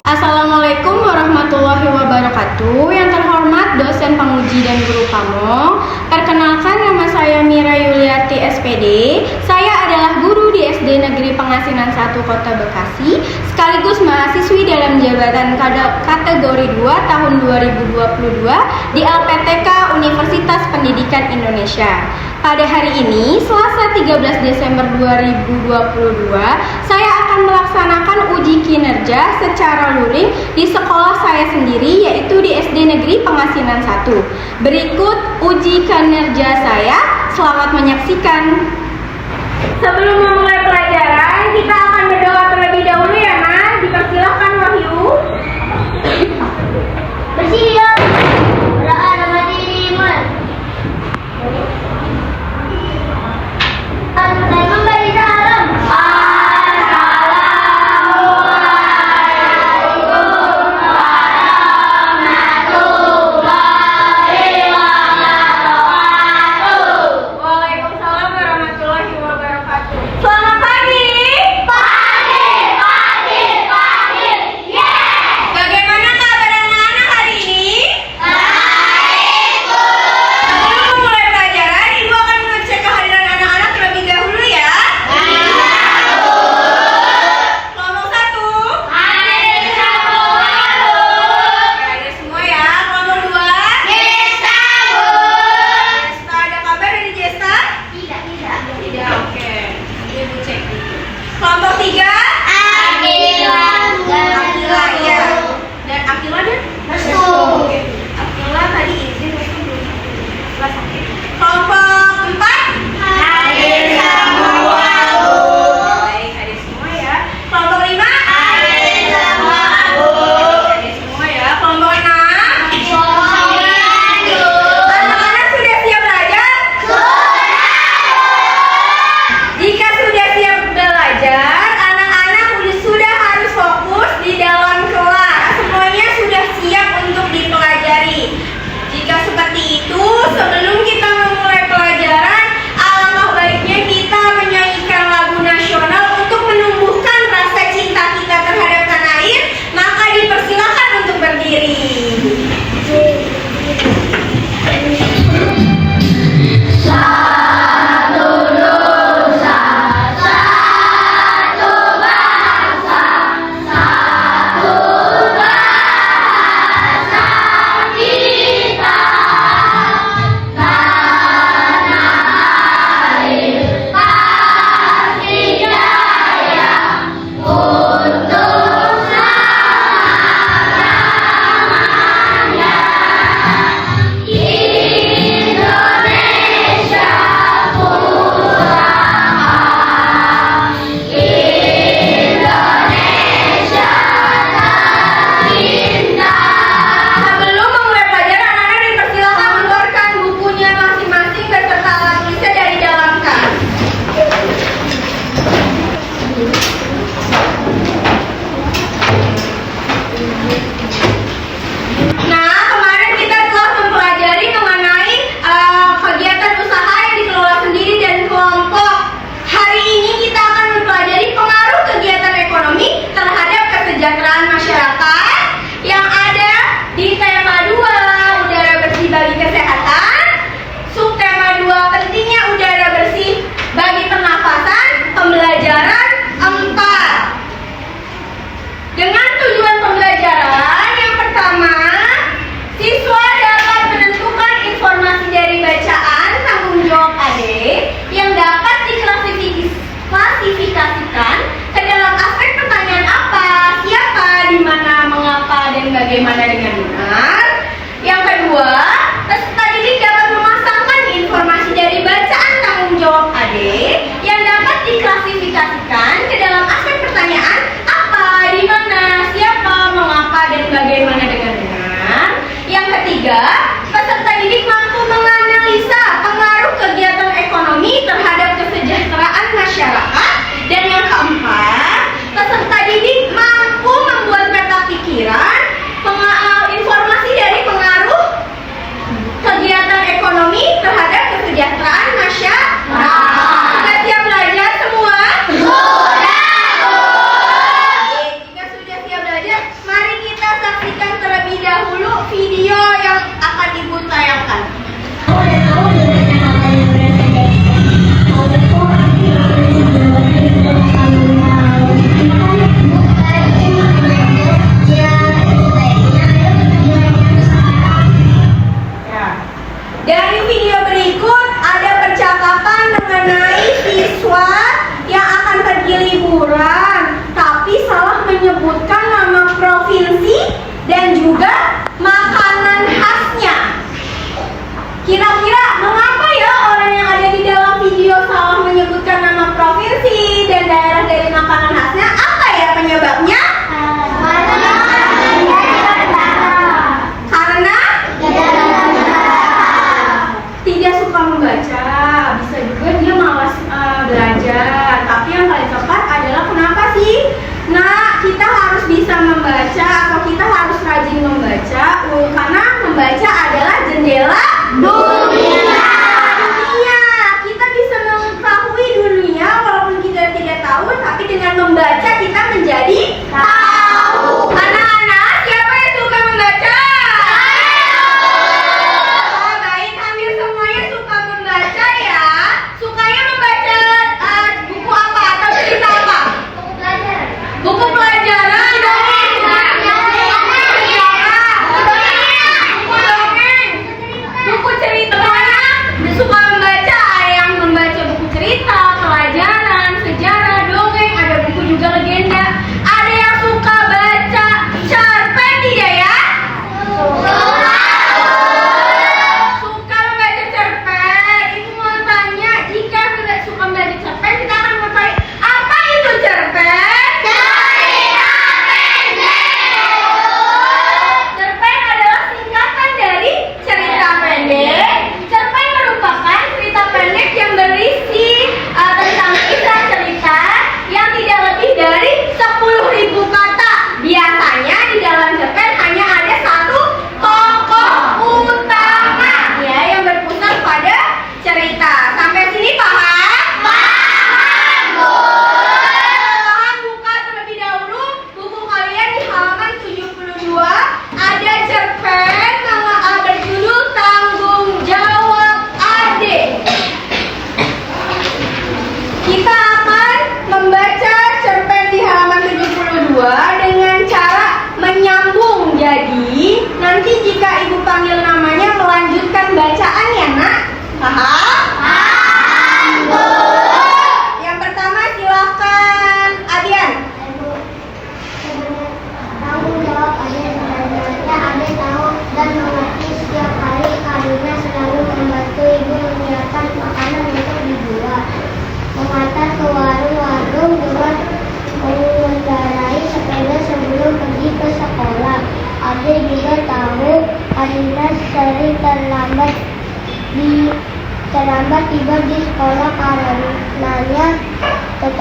Assalamualaikum warahmatullahi wabarakatuh. Yang terhormat dosen penguji dan guru kamu. Perkenalkan, nama saya Mira Yuliati SPD. Saya adalah guru di SD Negeri Pengasinan 1 Kota Bekasi, sekaligus mahasiswi dalam jabatan kategori 2 tahun 2022 di LPTK Universitas Pendidikan Indonesia. Pada hari ini, Selasa 13 Desember 2022, saya akan melaksanakan uji kinerja secara luring di sekolah saya sendiri, yaitu di SD Negeri Pengasinan 1. Berikut uji kinerja saya, selamat menyaksikan. Sebelum memulai pelajaran, kita akan berdoa terlebih dahulu ya, Mas. Dipersilahkan, Wahyu. Bersiap. Berdoa nama diri, Mas. Saya memberi salam. Assalamualaikum warahmatullahi wabarakatuh. Waalaikumsalam warahmatullahi wabarakatuh. Selamat pagi. Pagi. Yes. Bagaimana kabar anak-anak hari ini? Baik, Bu. Sebelum memulai pelajaran, Ibu akan mengecek kehadiran anak-anak terlebih dahulu ya. Kelompok 1. Hadir semua, Bu. Oke, ada semua ya. Kelompok 2. Bisa, Bu. Jesta, ada kabar dari Jesta? Tidak. Tidak, oke. Nanti Ibu cek. Kelompok 3. Akila. Akila, iya. Dan Akila dan? Masuk. Oke. Akila tadi izin masuk belum? Kelas, oke. Kelompok 4. Hadir semua, Bu. Baik, ada semua ya. Kelompok 5. Hadir semua, Bu. Ada semua ya. Kelompok 6. Sembilan, Bu. Anak-anak sudah siap belajar? Jika sudah siap belajar, anak-anak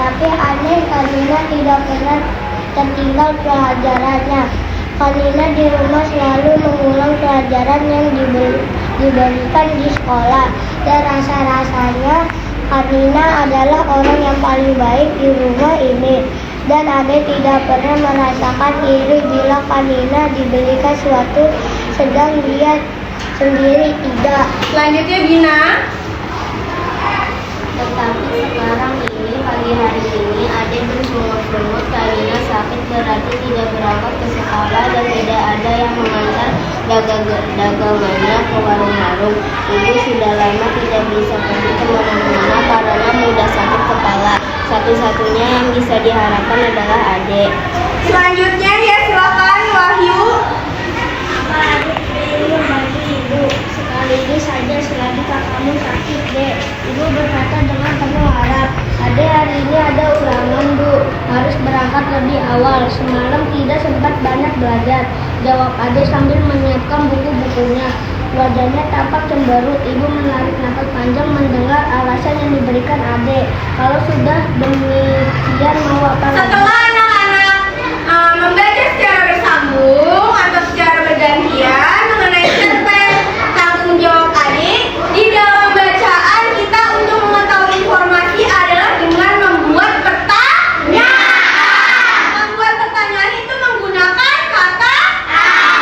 Tapi aneh Kalina tidak pernah tertinggal pelajarannya. Kalina di rumah selalu mengulang pelajaran yang diberikan di sekolah. Dan rasa-rasanya Kalina adalah orang yang paling baik di rumah ini. Dan Ade tidak pernah merasakan iri bila Kalina diberikan sesuatu sedang dia sendiri tidak. Selanjutnya Bina. Tetapi sekarang ini, pagi hari ini, Ade bersungut-sungut Kalina sakit berarti tidak berangkat ke sekolah dan tidak ada yang mengantar dagangannya ke warung-warung. Ibu sudah lama tidak bisa pergi kemana-mana karena mudah sakit kepala. Satu-satunya yang bisa diharapkan adalah Ade. Selanjutnya ya silakan Wahyu. Apa Ade ingin bagi ibu? Sekaligus saja selagi kakakmu sakit, Dek. Ibu berkata dengan penuh harap. Ade hari ini ada ulangan, Bu. Harus berangkat lebih awal. Semalam tidak sempat banyak belajar. Jawab Ade sambil menyiapkan buku-bukunya. Wajahnya tampak cemberut. Ibu menarik nafas panjang mendengar alasan yang diberikan Ade. Kalau sudah demikian mau apa lagi? Setelah anak-anak membaca secara bersambung atau secara bergantian mengenai cerpen tanggung jawab adik, di dalam bacaan kita untuk mengetahui informasi adalah dengan membuat pertanyaan. Membuat pertanyaan itu menggunakan kata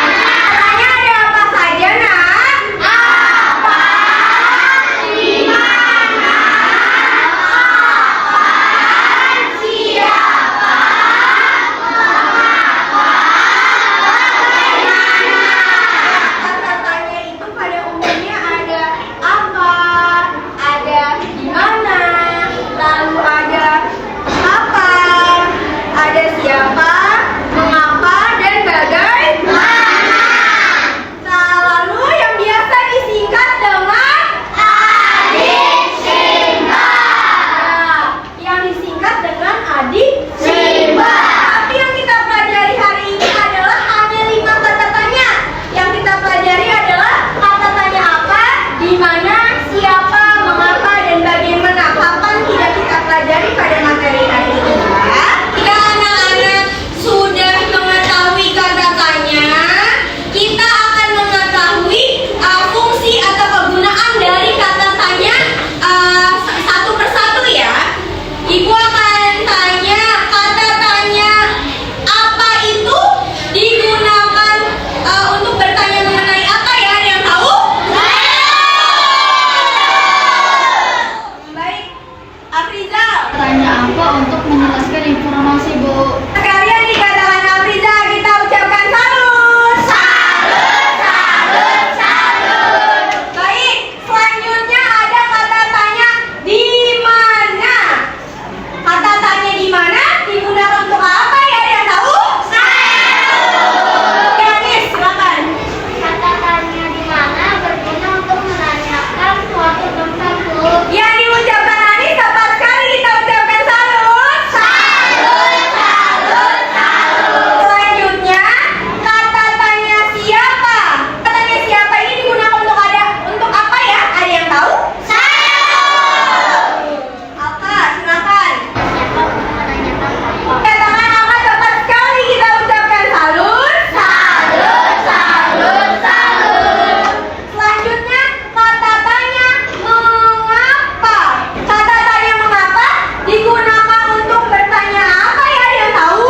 katanya ada apa saja, Nak? Apa? Di mana? Kapan? Siapa? Kata tanya itu pada umumnya ada apa, ada di mana, lalu ada kapan, ada siapa, mengapa, dan bagaimana. Lalu yang biasa disingkat dengan adik singkat. Yang disingkat dengan adik singkat. Tapi yang kita pelajari hari ini adalah hanya 5 kata tanya. Yang kita pelajari adalah kata tanya apa, di mana, siapa, mengapa, dan bagaimana. Kapan tidak kita pelajari pada materi hari ini. Jika anak-anak sudah mengetahui kata tanya, kita akan mengetahui fungsi atau kegunaan dari kata tanya satu persatu ya. Ibu akan tanya kata tanya apa itu digunakan untuk bertanya mengenai apa ya? Ada yang tahu? Baik, Afrizal. Tanya apa untuk menjelaskan informasi, Bu? Sekalian dikatakan Afrizal, kita ucapkan salut. Salut, salut, salut. Baik, selanjutnya ada kata tanya di mana. Kata tanya di mana digunakan untuk apa ya? Ada yang tahu? Yanis, silakan. Kata tanya di mana berguna untuk menanyakan suatu tempat, Bu. Yang diucapkan Anis tepat sekali, kita ucapkan salut. Salut, salut, salut. Selanjutnya, kata tanya siapa. Kata tanya siapa ini digunakan untuk apa ya? Ada yang tahu? Alka, silakan. Siapa untuk menanyakan apa? Katakan Alka tepat sekali, kita ucapkan salut. Salut, salut, salut. Selanjutnya, kata tanya mengapa. Kata tanya mengapa digunakan untuk bertanya apa ya? Ada yang tahu?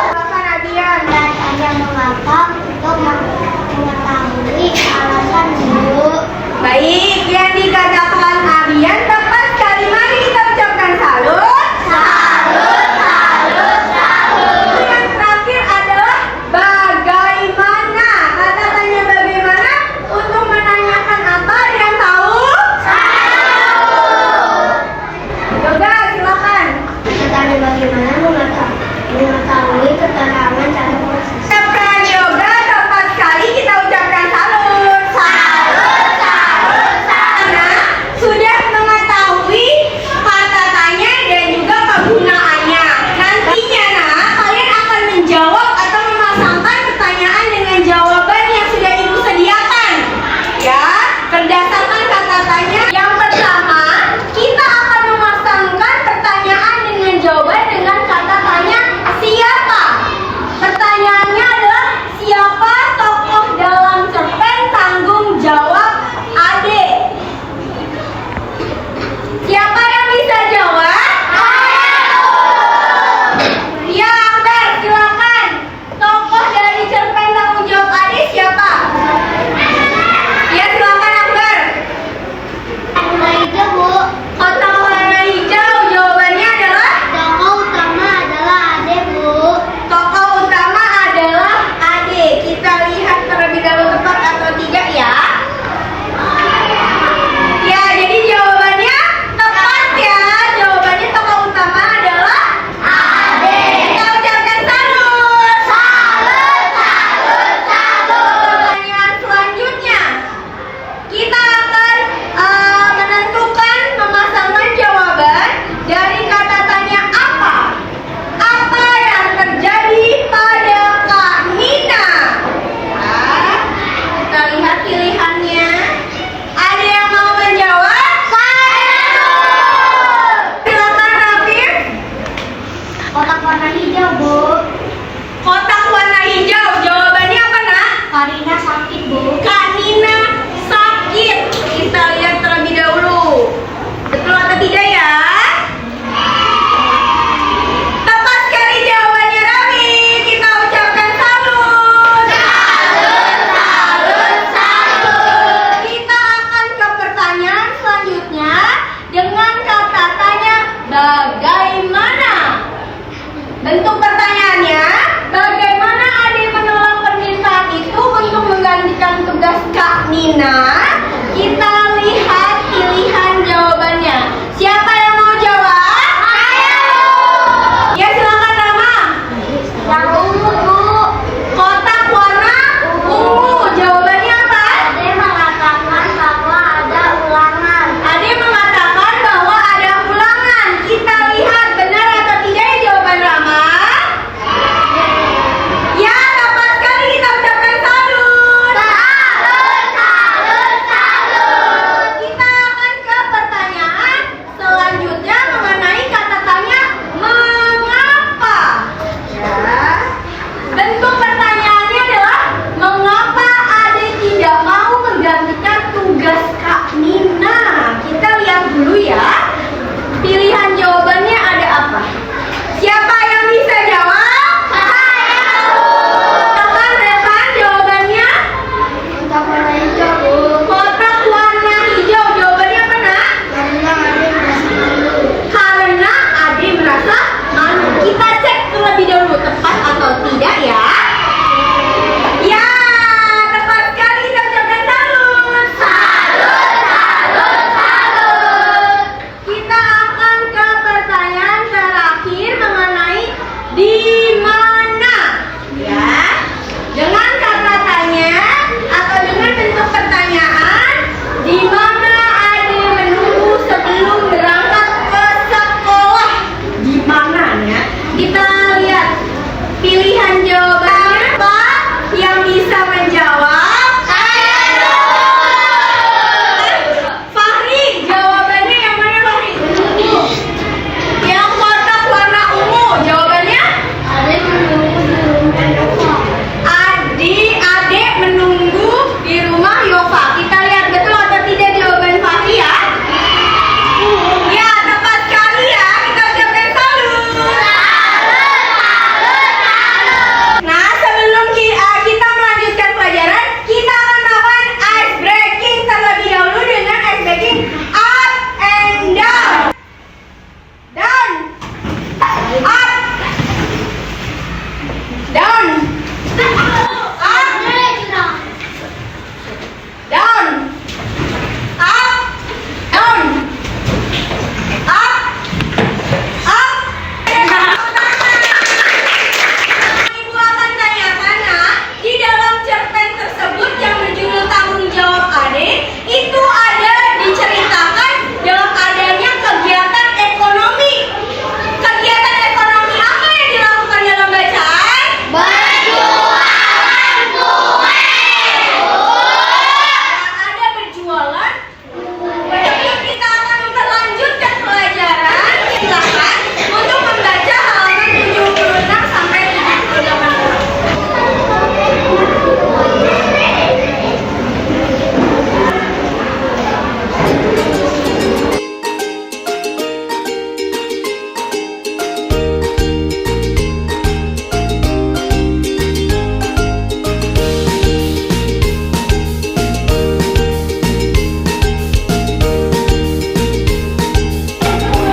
Silakan Adian. Dan tanya mengapa untuk mengetahui alasan, Bu. Baik, yang dikatakan Adian tepat sekali. Mari kita ucapkan salut. Salut, salut, salut. Yang terakhir adalah bagaimana. Kata tanya bagaimana untuk menanyakan apa? Ada yang tahu? Yoga, silakan. Kata tanya bagaimana mengetahui keterangan cara proses. Ucapkan yoga tepat sekali, kita ucapkan salut. Salut, salut, salut. Nah, sudah mengetahui kata tanya dan juga kegunaannya. Nantinya kalian akan menjawab atau memasangkan pertanyaan dengan jawaban yang sudah ibu sediakan. Ya, berdasarkan kata tanya. Yang pertama, kita akan memasangkan Bentuk pertanyaannya, bagaimana Ade menolak permintaan itu untuk menggantikan tugas Kak Nina? Kita lihat pilihan jawabannya. Siapa yang mau jawab? Saya. Ya, silakan Rama. Yang ungu, Bu. Kotak warna ungu. Jawabannya apa? Ade mengatakan bahwa ada ulangan. Ade mengatakan bahwa ada ulangan. Kita lihat benar atau tidak jawaban Rama. Ya, tepat sekali, kita ucapkan salut. Kita akan ke pertanyaan selanjutnya mengenai kata tanya mengapa. Ya. Bentuk pertanyaannya adalah mengapa Ade tidak mau menggantikan tugas Kak Nina? Kita lihat dulu ya. Pilihan jawabannya ada apa? Siapa yang bisa jawab? Saya. Silakan Revan jawabannya. Kotak warna hijau, Bu. Kotak warna hijau. Jawabannya apa, Nak? Karena Ade merasa malu. Karena Ade merasa malu. Kita cek terlebih dahulu tepat atau tidak ya. Ya, tepat sekali, kita ucapkan salut. Kita akan ke pertanyaan terakhir mengenai di mana. Ya, dengan kata tanya atau dengan bentuk pertanyaan, di mana Ade menunggu sebelum berangkat ke sekolah? Di mana ya? Kita lihat pilihan jawabannya. Apa yang bisa menjawab? Saya. Fahri, jawabannya yang mana, Fahri? Yang kotak warna ungu. Jawabannya? Ade menunggu di rumah Yova. Ade menunggu di rumah Yova. Kita lihat betul atau tidak jawaban Fahri ya. Ya, tepat sekali ya. Kita ucapkan salut. Nah, sebelum kita melanjutkan pelajaran, kita akan melakukan ice breaking terlebih dahulu dengan ice breaking up and down. Down. Up. Down. Up. Down. Up. Down. Up. Up. Ibu akan tanyakan, Nak, di dalam cerpen tersebut yang berjudul Tanggung Jawab Ade, itu ada diceritakan dalam adanya kegiatan ekonomi. Kegiatan ekonomi apa yang dilakukan dalam bacaan? Berjualan kue. Ada berjualan kue. Sebelum kita akan memperlanjutkan pelajaran, silakan untuk membaca halaman 76 sampai 78.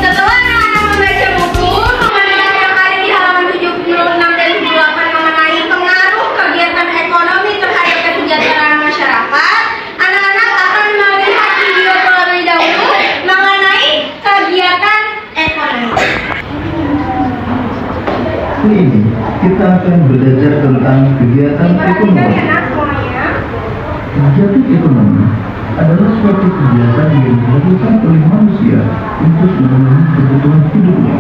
Setelah anak-anak membaca buku mengenai yang ada di halaman 76 dan 78 mengenai pengaruh kegiatan ekonomi terhadap kesejahteraan masyarakat, anak-anak akan melihat video terlebih dahulu mengenai kegiatan ekonomi. Kali ini kita akan belajar tentang kegiatan Diperhatikan ya, ekonomi. Nak, semuanya. Kegiatan ekonomi adalah suatu kegiatan yang dilakukan oleh manusia untuk memenuhi kebutuhan hidupnya.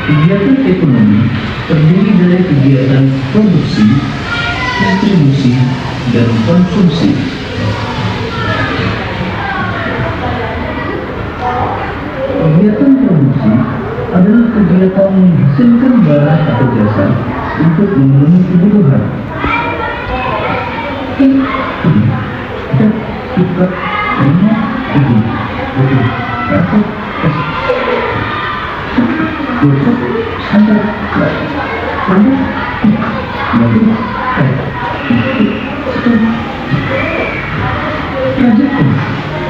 Kegiatan ekonomi terdiri dari kegiatan produksi, distribusi, dan konsumsi. Kegiatan produksi adalah kegiatan menghasilkan barang atau jasa untuk memenuhi kebutuhan.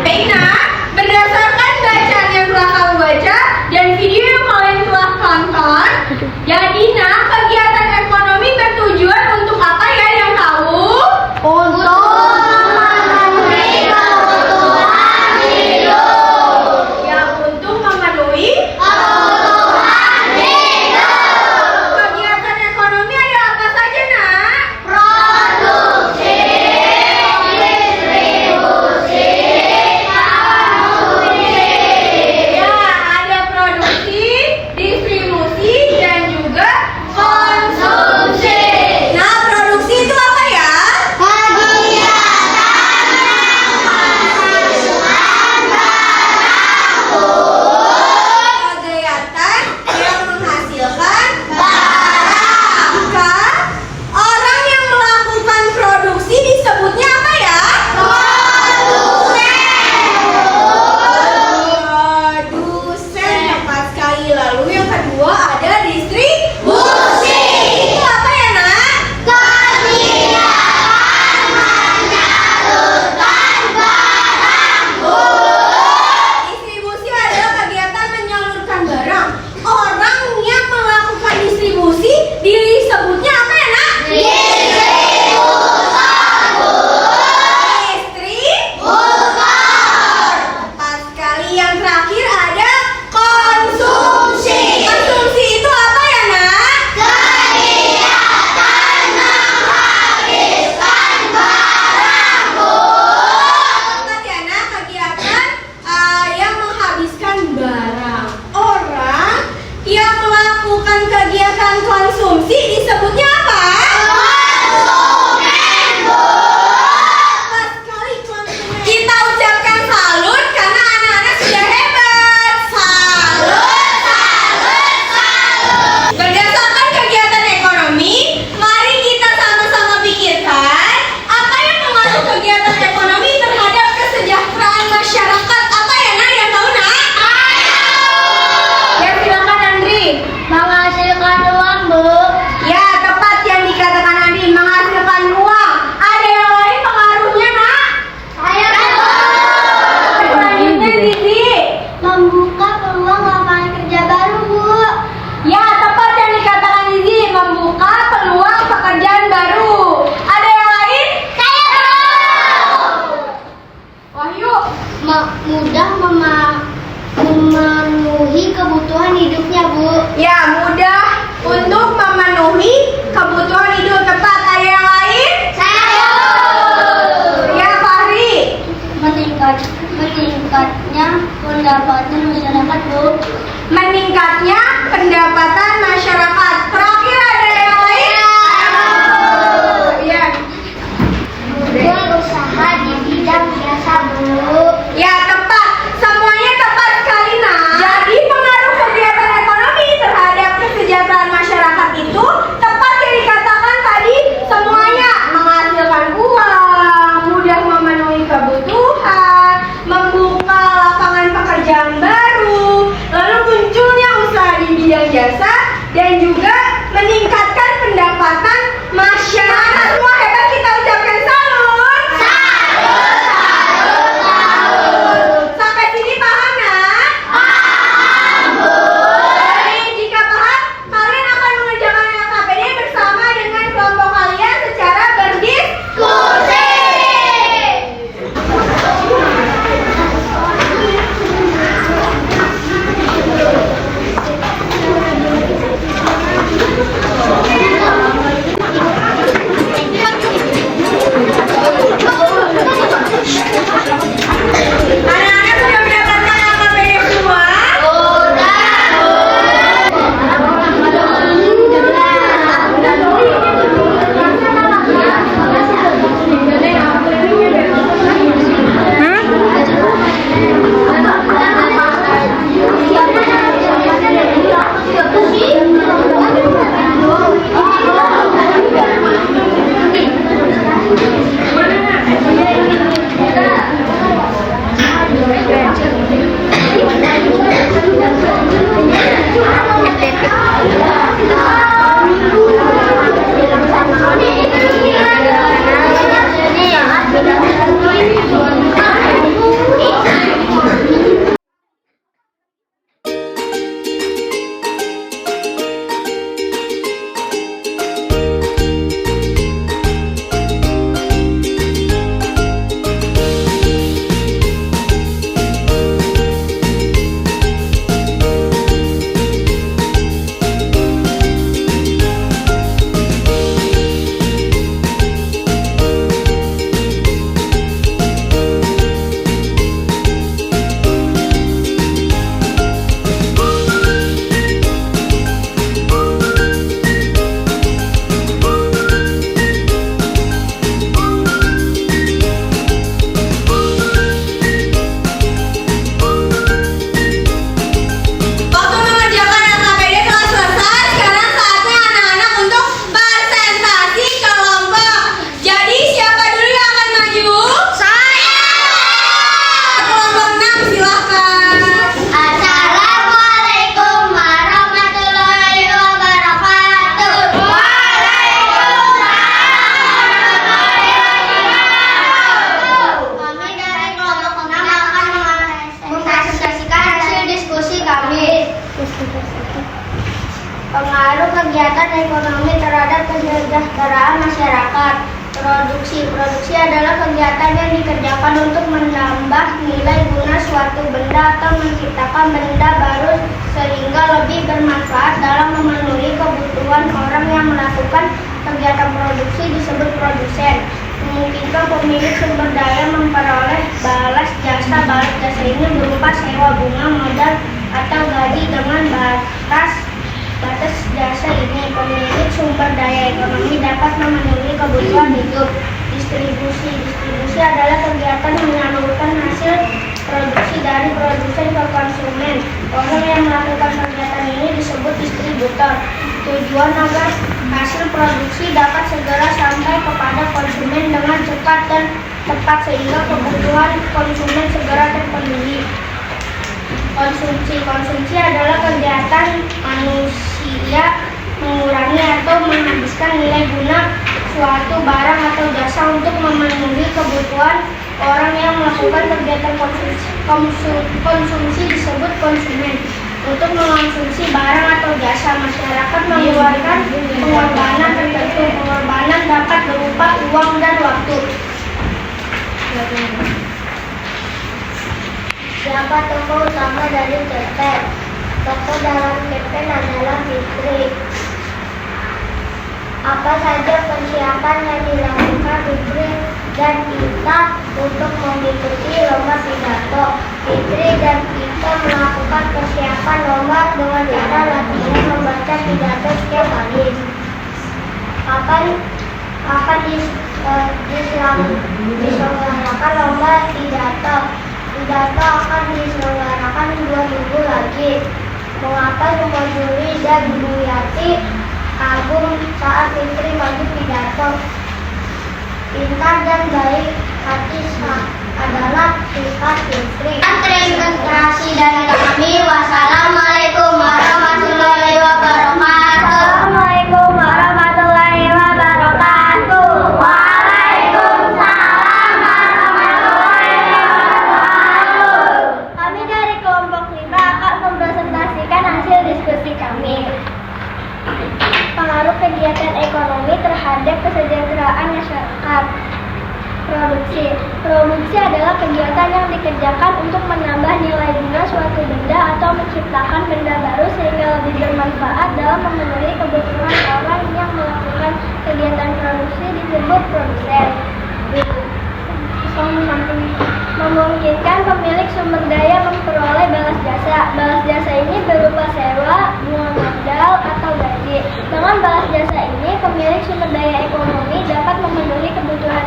Baik, Nak, berdasarkan bacaan yang telah kamu baca dan video yang terakhir ada konsumsi. Konsumsi itu apa ya, Nak? Kegiatan menghabiskan barang, Bu. Ingat ya, Nak, kegiatan yang menghabiskan barang. Orang yang melakukan kegiatan konsumsi disebutnya apa? Konsumen, Bu. Tepat sekali, konsumen. Kita ucapkan salut karena anak-anak sudah hebat. Salut, salut, salut. Berdasarkan kegiatan ekonomi, mari kita sama-sama pikirkan apa yang mengaruh kegiatan ekonomi terhadap kesejahteraan masyarakat. Apa ya, Nak? Yang tahu, Nak? Ya, silakan Andri. Menghasilkan uang, Bu. Ya, tepat yang dikatakan Andri, menghasilkan uang. Ada yang lain pengaruhnya, Nak? Saya Selanjutnya, Zizi. membuka peluang lapangan kerja baru, Bu. Ya, tepat yang dikatakan Zizi, membuka peluang pekerjaan baru. Ada yang lain? Saya tahu. Wahyu. Mudah memenuhi kebutuhan hidupnya, Bu. Ya, mudah untuk memenuhi kebutuhan hidup. Tepat. Ada yang lain? Saya Ya, Fahri. meningkatnya pendapatan masyarakat, Bu. Meningkatnya pendapatan masyarakat. Terakhir ada yang lain? Ya. Berusaha di bidang jasa, Bu. Ya, tepat. Semuanya tepat sekali, Nak. Jadi pengaruh kegiatan ekonomi terhadap kesejahteraan masyarakat itu tepat yang dikatakan tadi. Semuanya menghasilkan uang, mudah memenuhi kebutuhan, membuka lapangan pekerjaan baru, lalu munculnya usaha di bidang jasa, dan juga meningkatkan pendapatan masyarakat. Semua hebat, kita ucapkan salut. Salut, salut, salut. Sampai sini paham, Nak? Paham, Bu. Baik, jika paham, kalian akan mengerjakan LKPD bersama dengan kelompok kalian secara berdiskusi. Anak-anak sudah mendapatkan LKPD semua? Pengaruh kegiatan ekonomi terhadap kesejahteraan masyarakat. Produksi adalah kegiatan yang dikerjakan untuk menambah nilai guna suatu benda atau menciptakan benda baru sehingga lebih bermanfaat. Dalam memenuhi kebutuhan orang yang melakukan kegiatan produksi disebut produsen. Memungkinkan pemilik sumber daya memperoleh balas jasa. Balas jasa ini berupa sewa, bunga, modal, atau gaji. Dengan batas jasa ini, pemilik sumber daya ekonomi dapat memenuhi kebutuhan hidup. Distribusi adalah kegiatan menyalurkan hasil produksi dari produsen ke konsumen. Orang yang melakukan kegiatan ini disebut distributor. Tujuan agar hasil produksi dapat segera sampai kepada konsumen dengan cepat dan tepat sehingga kebutuhan konsumen segera terpenuhi. Konsumsi adalah kegiatan manusia mengurangi atau menghabiskan nilai guna suatu barang atau jasa untuk memenuhi kebutuhan. Orang yang melakukan kegiatan konsumsi disebut konsumen. Untuk mengonsumsi barang atau jasa, masyarakat mengeluarkan pengorbanan tertentu. Pengorbanan dapat berupa uang dan waktu. Siapa tokoh utama dari cerpen? Tokoh dalam cerpen adalah Fitri. Apa saja persiapan yang dilakukan Fitri dan Ita untuk mengikuti lomba pidato? Fitri dan Ita melakukan persiapan lomba dengan cara latihan membaca pidato setiap hari. Akan diselenggarakan lomba pidato. Pidato akan diselenggarakan 2 minggu lagi. Mengapa Rumah Juli dan Bu Yati kagum saat Fitri maju pidato? Pintar dan baik hati adalah sifat Fitri. Terima kasih dari kami. Wassalamualaikum warahmatullahi wabarakatuh. Assalamualaikum warahmatullahi wabarakatuh. Waalaikumsalam warahmatullahi wabarakatuh. Kami dari kelompok 5 akan mempresentasikan hasil diskusi kami. Pengaruh kegiatan ekonomi terhadap kesejahteraan masyarakat. Produksi adalah kegiatan yang dikerjakan untuk menambah nilai guna suatu benda atau menciptakan benda baru sehingga lebih bermanfaat. Dalam memenuhi kebutuhan orang yang melakukan kegiatan produksi disebut produsen. Memungkinkan pemilik sumber daya memperoleh balas jasa. Balas jasa ini berupa sewa, bunga modal, atau gaji. Dengan balas jasa ini, pemilik sumber daya ekonomi dapat memenuhi kebutuhan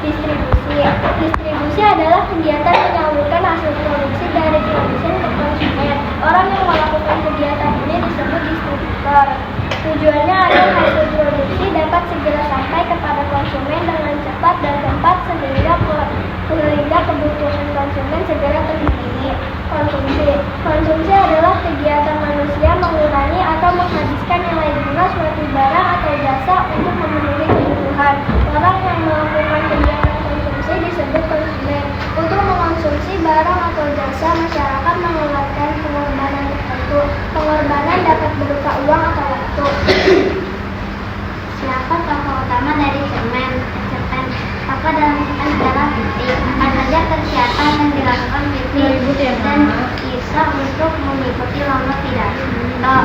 distribusi. Distribusi adalah kegiatan menyalurkan hasil produksi dari produsen ke konsumen. Orang yang melakukan kegiatan ini disebut distributor. Tujuannya agar hasil produksi dapat segera sampai kepada konsumen dengan cepat dan tepat sehingga kebutuhan konsumen segera terpenuhi. Konsumsi adalah kegiatan manusia mengurangi atau menghabiskan nilai guna suatu barang atau jasa untuk memenuhi kebutuhan. Orang yang melakukan kegiatan konsumsi disebut konsumen. Untuk mengonsumsi barang atau jasa, masyarakat mengeluarkan pengorbanan tertentu. Pengorbanan dapat berupa uang atau waktu. Siapa tokoh utama dari cerpen? Tokoh dalam cerpen adalah Fitri. Apa saja persiapan yang dilakukan Fitri dan Isa untuk mengikuti lomba pidato?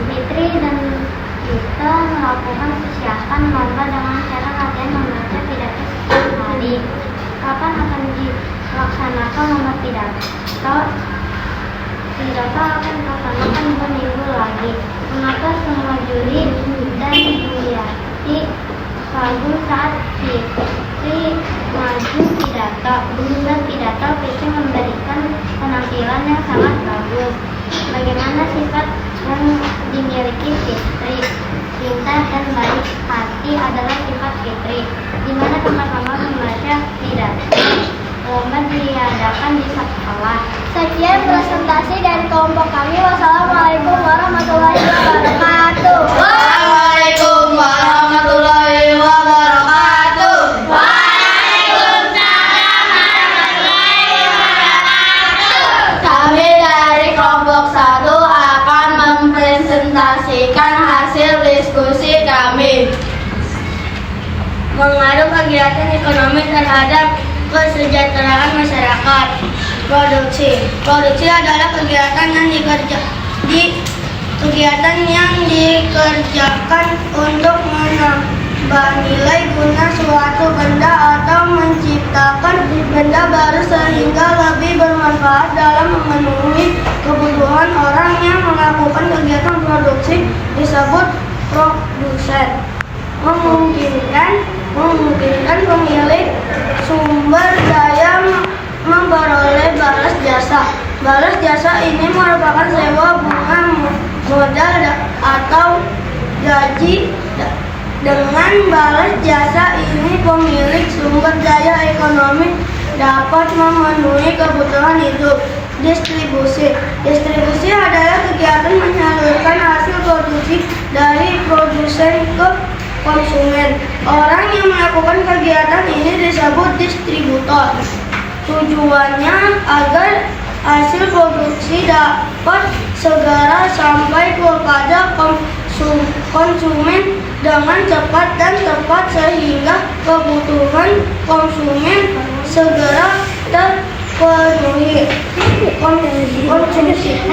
Fitri dan Isa melakukan persiapan lomba dengan cara latihan membaca pidato setiap hari. Kapan akan dilaksanakan lomba pidato? Pidato akan dilaksanakan 2 minggu lagi. Mengapa semua juri dan Yati kagum saat Fitri maju pidato? Dengan pidato, Fitri memberikan penampilan yang sangat bagus. Bagaimana sifat yang dimiliki Fitri? Pintar dan baik hati adalah sifat Fitri. Di mana teman-teman membaca pidato? Lomba diadakan di sekolah. Sekian presentasi dari kelompok kami. Wassalamualaikum warahmatullahi wabarakatuh. Waalaikumsalam warahmatullahi wabarakatuh. Waalaikumsalam warahmatullahi wabarakatuh. Kami dari kelompok 1 akan mempresentasikan hasil diskusi kami. mengaruh kegiatan ekonomi terhadap kesejahteraan masyarakat. Produksi adalah kegiatan yang dikerjakan untuk menambah nilai guna suatu benda atau menciptakan benda baru sehingga lebih bermanfaat dalam memenuhi kebutuhan orang yang melakukan kegiatan produksi disebut produsen. Memungkinkan pemilik sumber daya memperoleh balas jasa. Balas jasa ini merupakan sewa bunga modal atau gaji. Dengan balas jasa ini pemilik sumber daya ekonomi dapat memenuhi kebutuhan hidup. Distribusi adalah kegiatan menyalurkan hasil produksi dari produsen ke konsumen. Orang yang melakukan kegiatan ini disebut distributor. Tujuannya agar hasil produksi dapat segera sampai kepada konsumen dengan cepat dan tepat sehingga kebutuhan konsumen segera terpenuhi.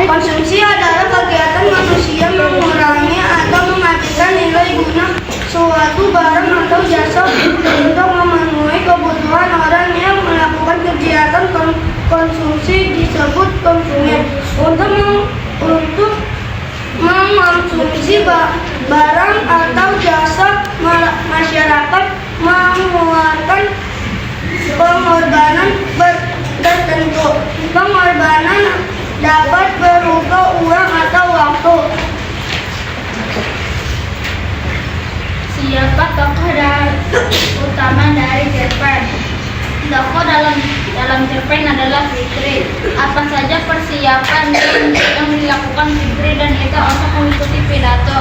Konsumsi adalah kegiatan manusia mengurangi atau mematikan nilai guna suatu barang atau jasa untuk memenuhi kebutuhan orang yang melakukan kegiatan konsumsi disebut konsumen. Untuk mengonsumsi barang atau jasa, masyarakat mengeluarkan pengorbanan tertentu. Pengorbanan dapat berupa uang atau waktu. Siapa tokoh utama dari cerpen? Tokoh dalam cerpen adalah Fitri. Apa saja persiapan yang dilakukan Fitri dan Ita untuk mengikuti pidato?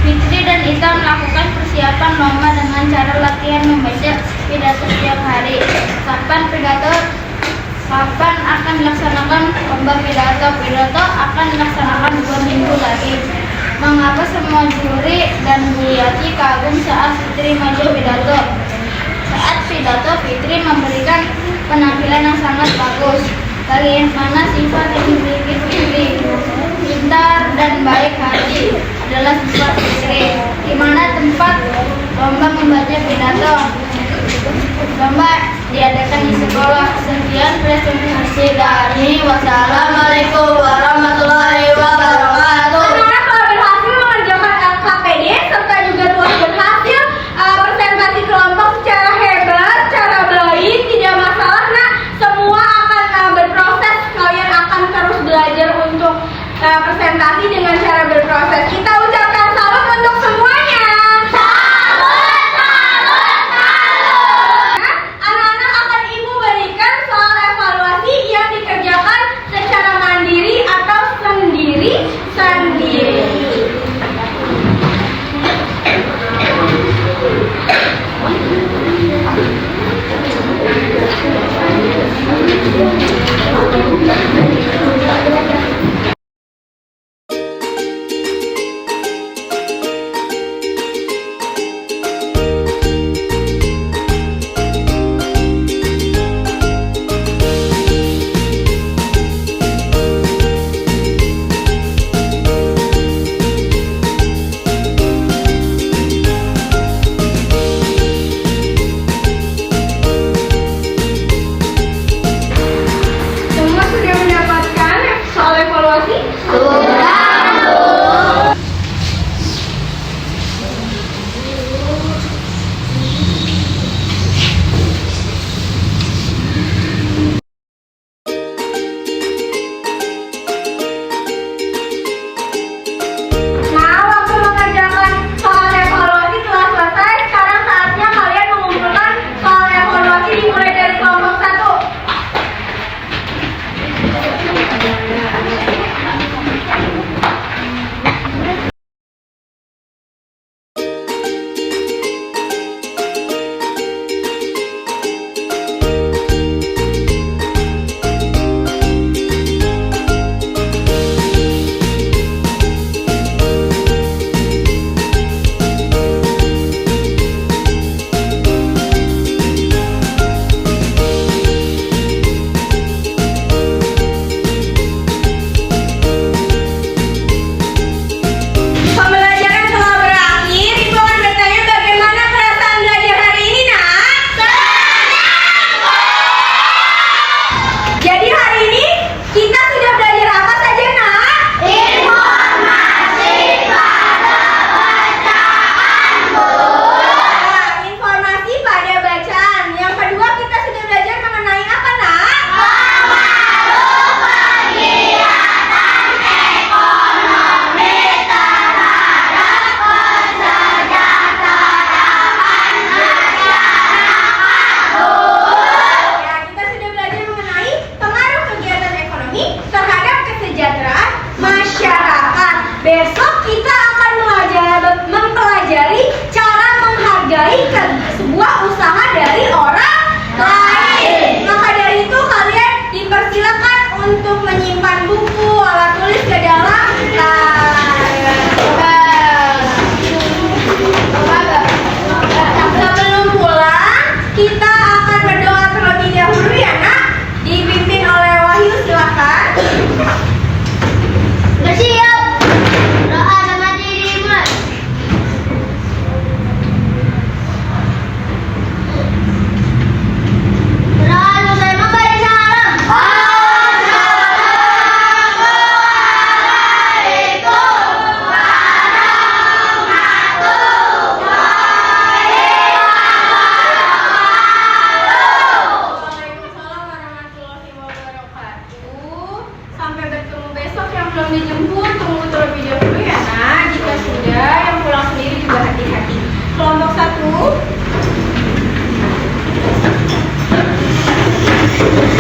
Fitri dan Ita melakukan persiapan lomba dengan cara latihan membaca pidato setiap hari. Kapan akan dilaksanakan lomba pidato? Pidato akan dilaksanakan 2 minggu lagi. Mengapa semua juri dan Bu Yati kagum saat Fitri maju pidato? Saat pidato, Fitri memberikan penampilan yang sangat bagus. Bagaimana sifat yang dimiliki Fitri? Pintar dan baik hati adalah sifat Fitri. Di mana tempat lomba membaca pidato? Lomba diadakan di sekolah. Sekian presentasi dari. Wassalamualaikum warahmatullahi wabarakatuh. Anak-anak telah berhasil mengerjakan LKPD serta juga telah berhasil presentasi kelompok secara hebat, secara baik, tidak masalah. Nah, semua akan berproses. Kalian akan terus belajar untuk presentasi dengan cara berproses. Kita ucapkan salut untuk semuanya. Anak-anak akan Ibu berikan soal evaluasi yang dikerjakan secara mandiri atau sendiri-sendiri. Besok kita akan mempelajari cara menghargai sebuah usaha dari orang lain. Maka dari itu kalian dipersilakan untuk menyimpan buku, alat tulis ke dalam Sebelum pulang, kita akan berdoa terlebih dahulu ya nak. Dipimpin oleh Wahyu, silakan. Bersiap. Doa sama diri mulai. Berdoa saya memberi salam. Waalaikumsalam warahmatullahi wabarakatuh. Sampai bertemu besok. Yang belum dijemput tunggu terlebih dahulu ya nak. Jika sudah, yang pulang sendiri juga hati-hati. Kelompok 1.